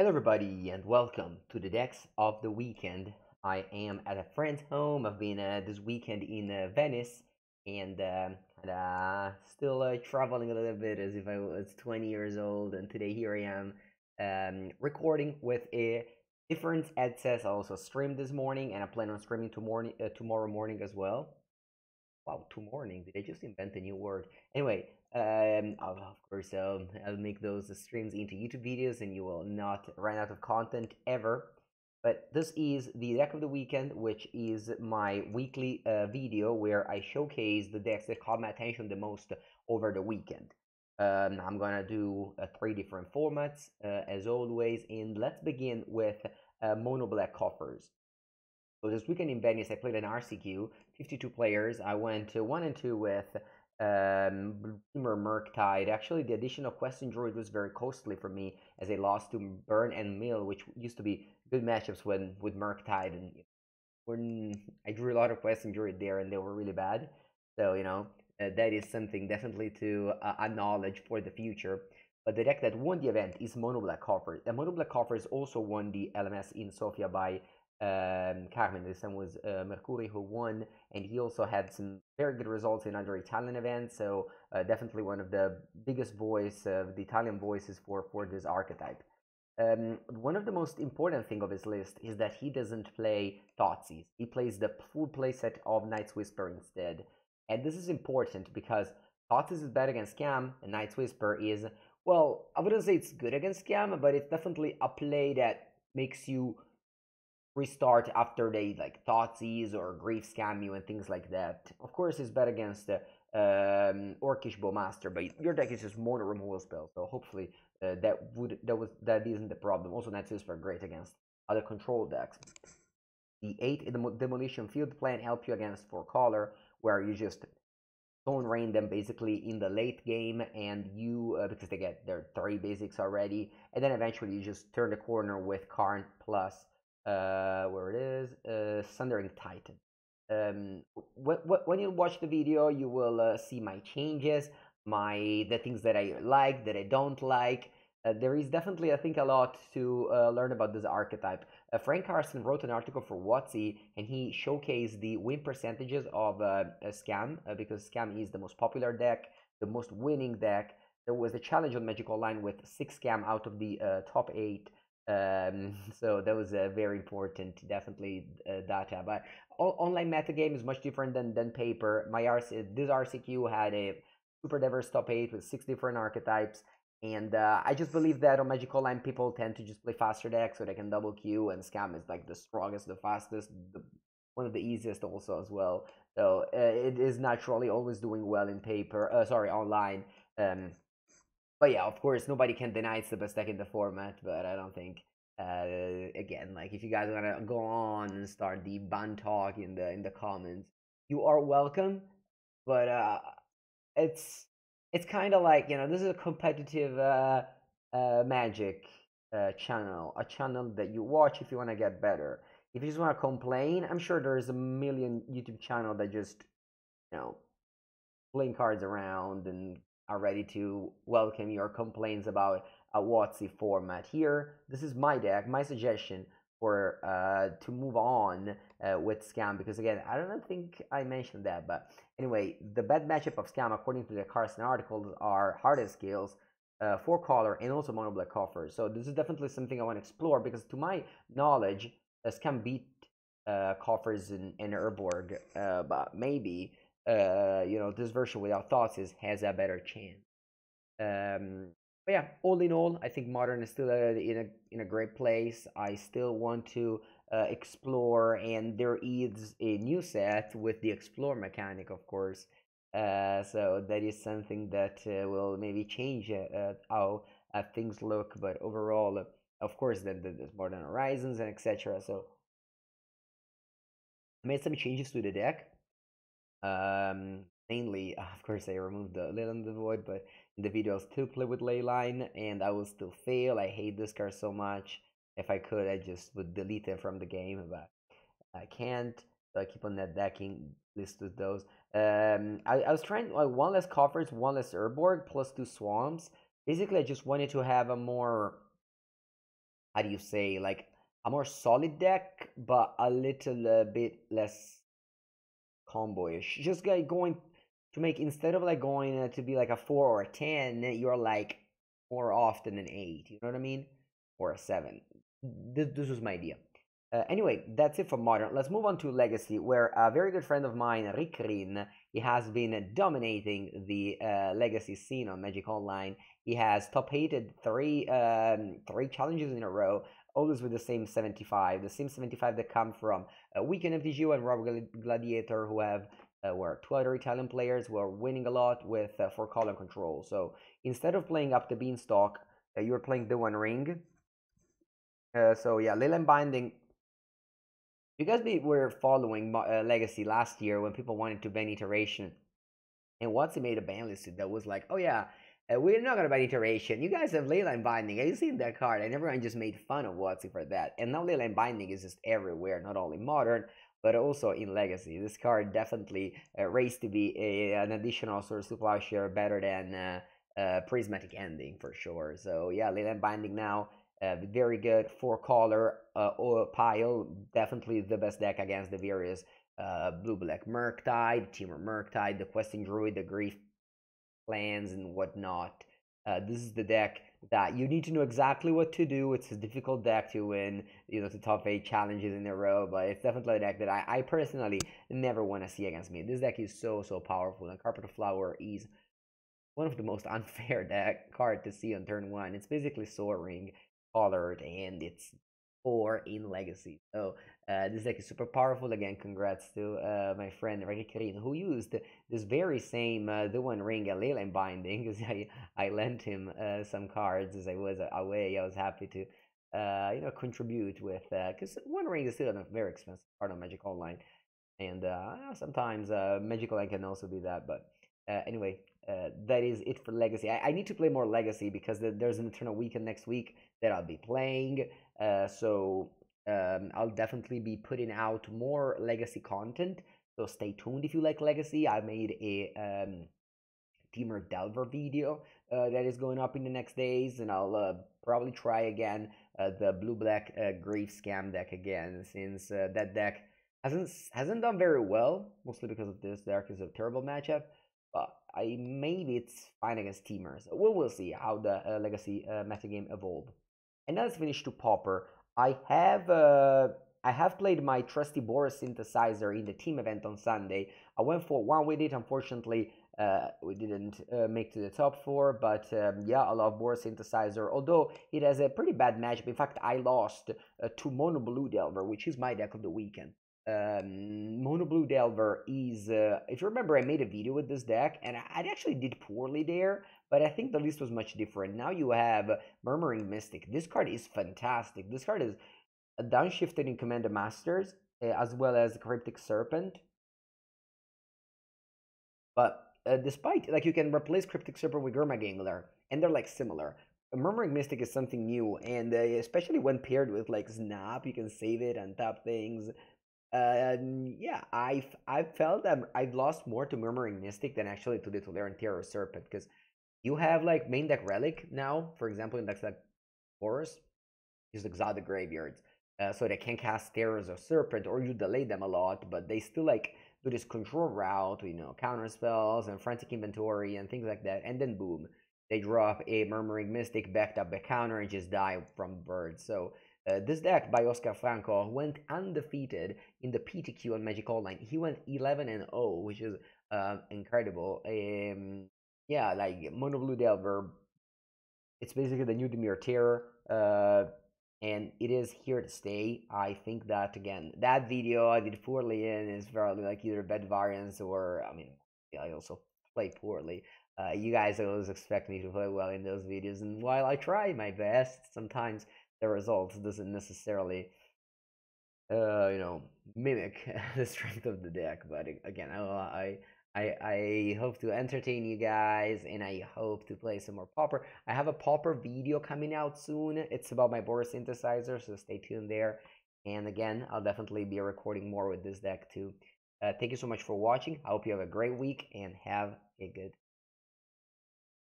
Hello, everybody, and welcome to the decks of the weekend. I am at a friend's home. I've been this weekend in Venice and still traveling a little bit as if I was 20 years old. And today, here I am recording with a different headset. I also streamed this morning, and I plan on streaming tomorrow morning as well. Wow, two morning. Did I just invent a new word? Anyway, of course, I'll make those streams into YouTube videos and you will not run out of content ever. But this is the deck of the weekend, which is my weekly video where I showcase the decks that caught my attention the most over the weekend. I'm gonna do three different formats as always, and let's begin with mono black coffers. So this weekend in Venice, I played an RCQ, 52 players. I went 1 and 2 with Bloomer Murktide. Actually, the addition of Question Druid was very costly for me as I lost to Burn and Mill, which used to be good matchups with Murktide. And when I drew a lot of Question Druid there, and they were really bad. So, that is something definitely to acknowledge for the future. But the deck that won the event is Mono Black Coffer. The Mono Black Coffers also won the LMS in Sofia by Carmen. This time was Mercury who won, and he also had some very good results in other Italian events. So definitely one of the biggest the Italian voices for this archetype. One of the most important thing of his list is that he doesn't play Thoughtseize. He plays the full playset of Night's Whisper instead, and this is important because Thoughtseize is bad against Scam, and Night's Whisper is, well, I wouldn't say it's good against Scam, but it's definitely a play that makes you restart after they like Thoughtseize or Grief Scam you and things like that. Of course, it's bad against Orcish Bowmaster, but your deck is just mono removal spell, so hopefully that isn't the problem. Also, Night's Whisper great against other control decks. The 8 in the Demolition Field plan help you against 4 color, where you just don't rain them basically in the late game, and you because they get their 3 basics already, and then eventually you just turn the corner with Karn plus where it is, Sundering Titan. When you watch the video, you will see my changes, the things that I like, that I don't like. There is definitely, I think, a lot to learn about this archetype. Frank Carson wrote an article for WotC, and he showcased the win percentages of Scam, because Scam is the most popular deck, the most winning deck. There was a challenge on Magic Online with 6 Scam out of the top 8. So that was very important, definitely data. But online metagame is much different than paper. This RCQ had a super diverse top 8 with 6 different archetypes. And I just believe that on Magic Online, people tend to just play faster decks so they can double queue, and Scam is like the strongest, the fastest, one of the easiest also as well. So it is naturally always doing well in online. But yeah, of course, nobody can deny it's the best deck in the format, but I don't think. Again, like if you guys want to go on and start the ban talk in the comments, you are welcome. But it's it's kind of like, this is a competitive Magic channel, a channel that you watch if you want to get better. If you just want to complain, I'm sure there's a million YouTube channel that just you know playing cards around and are ready to welcome your complaints about a WotC format. Here, this is my deck, my suggestion for to move on with Scam, because again, I don't think I mentioned that, but anyway, the bad matchup of Scam according to the Carson articles are Hardest Skills, 4 color, and also mono black coffers. So this is definitely something I want to explore, because to my knowledge, Scam beat coffers in Urborg, but maybe this version without Thoughtseize has a better chance. But yeah, all in all, I think Modern is still in a great place. I still want to explore, and there is a new set with the Explore mechanic, of course. So that is something that will maybe change how things look. But overall, of course, then there's Modern Horizons and etc. So I made some changes to the deck. Mainly, of course, I removed the Lil and the Void, but in the video, I'll still play with Leyline, and I will still fail. I hate this card so much. If I could, I just would delete it from the game, but I can't. So I keep on net decking list with those. I was trying one less coffers, one less Urborg, plus 2 swamps. Basically, I just wanted to have a more how do you say, like a more solid deck, but a little bit less combo-ish. Just like going to make, instead of like going to be like a 4 or a 10, you're like more often an 8. You know what I mean? Or a 7. This was my idea. Anyway, that's it for modern. Let's move on to legacy, where a very good friend of mine, Rick Rin, he has been dominating the legacy scene on Magic Online. He has top hated three challenges in a row, always with the same 75, the same 75 that come from Weekend FTGO and Rob Gladiator, who have were two other Italian players who are winning a lot with 4 column control. So instead of playing up the beanstalk, you're playing the One Ring. So yeah, Leyline Binding. You guys were following Legacy last year when people wanted to ban iteration, and once they made a ban list that was like, oh yeah, we're not gonna ban iteration. You guys have Leyline Binding. Have you seen that card? And everyone just made fun of Watsy for that. And now Leyline Binding is just everywhere, not only modern but also in Legacy. This card definitely raised to be an additional source to Plowshare, better than Prismatic Ending for sure. So yeah, Leyline Binding now. Very good 4 color or pile. Definitely the best deck against the various blue black Murktide, Teamer Murktide, the Questing Druid, the Grief plans, and whatnot. This is the deck that you need to know exactly what to do. It's a difficult deck to win, to top 8 challenges in a row, but it's definitely a deck that I personally never want to see against me. This deck is so powerful, and Carpet of Flower is one of the most unfair deck card to see on turn 1. It's basically Soaring colored, and it's 4 in Legacy. So this deck is super powerful. Again, congrats to my friend Ricky Karin, who used this very same The One Ring and Leyline Binding, because I lent him some cards as I was away. I was happy to contribute with, because One Ring is still a very expensive card on Magic Online, and sometimes Magic Online can also be that. But anyway, that is it for Legacy. I need to play more Legacy because there's an Eternal Weekend next week that I'll be playing. So I'll definitely be putting out more Legacy content. So stay tuned if you like Legacy. I made a Teamer Delver video that is going up in the next days, and I'll probably try again the blue black Grief Scam deck again, since that deck hasn't done very well, mostly because of this deck is a terrible matchup. But maybe it's fine against Teamers. We'll see how the Legacy metagame evolve. And now let's finish to Pauper. I have played my trusty Boros synthesizer in the team event on Sunday. I went for one with it. Unfortunately, we didn't make to the top 4, but yeah, I love Boros synthesizer. Although it has a pretty bad matchup. In fact, I lost to Mono Blue Delver, which is my deck of the weekend. Mono Blue Delver is, if you remember, I made a video with this deck, and I actually did poorly there, but I think the list was much different. Now you have Murmuring Mystic. This card is fantastic. This card is downshifted in Commander Masters, as well as Cryptic Serpent. But despite, like, you can replace Cryptic Serpent with Gangler, and they're like similar. Murmuring Mystic is something new, and especially when paired with like Snap, you can save it and tap things. Yeah, I've felt that I've lost more to Murmuring Mystic than actually to the Tolerant Terror Serpent, because you have like main deck Relic now, for example, in decks like Boros, just exile the graveyards, so they can cast Terrors or Serpent, or you delay them a lot, but they still like do this control route, counter spells and frantic inventory and things like that, and then boom, they drop a Murmuring Mystic backed up by counter and just die from birds. So this deck by Oscar Franco went undefeated in the PTQ on Magic Online. He went 11-0, which is incredible. Yeah, like Mono Blue Delver, it's basically the new Demir Terror, and it is here to stay. I think that, again, that video I did poorly in is probably like either bad variance, or, I mean, yeah, I also play poorly. You guys always expect me to play well in those videos, and while I try my best, sometimes the results doesn't necessarily mimic the strength of the deck. But again, I hope to entertain you guys, and I hope to play some more Pauper. I have a Pauper video coming out soon. It's about my Boros synthesizer, so stay tuned there. And again, I'll definitely be recording more with this deck too. Thank you so much for watching. I hope you have a great week and have a good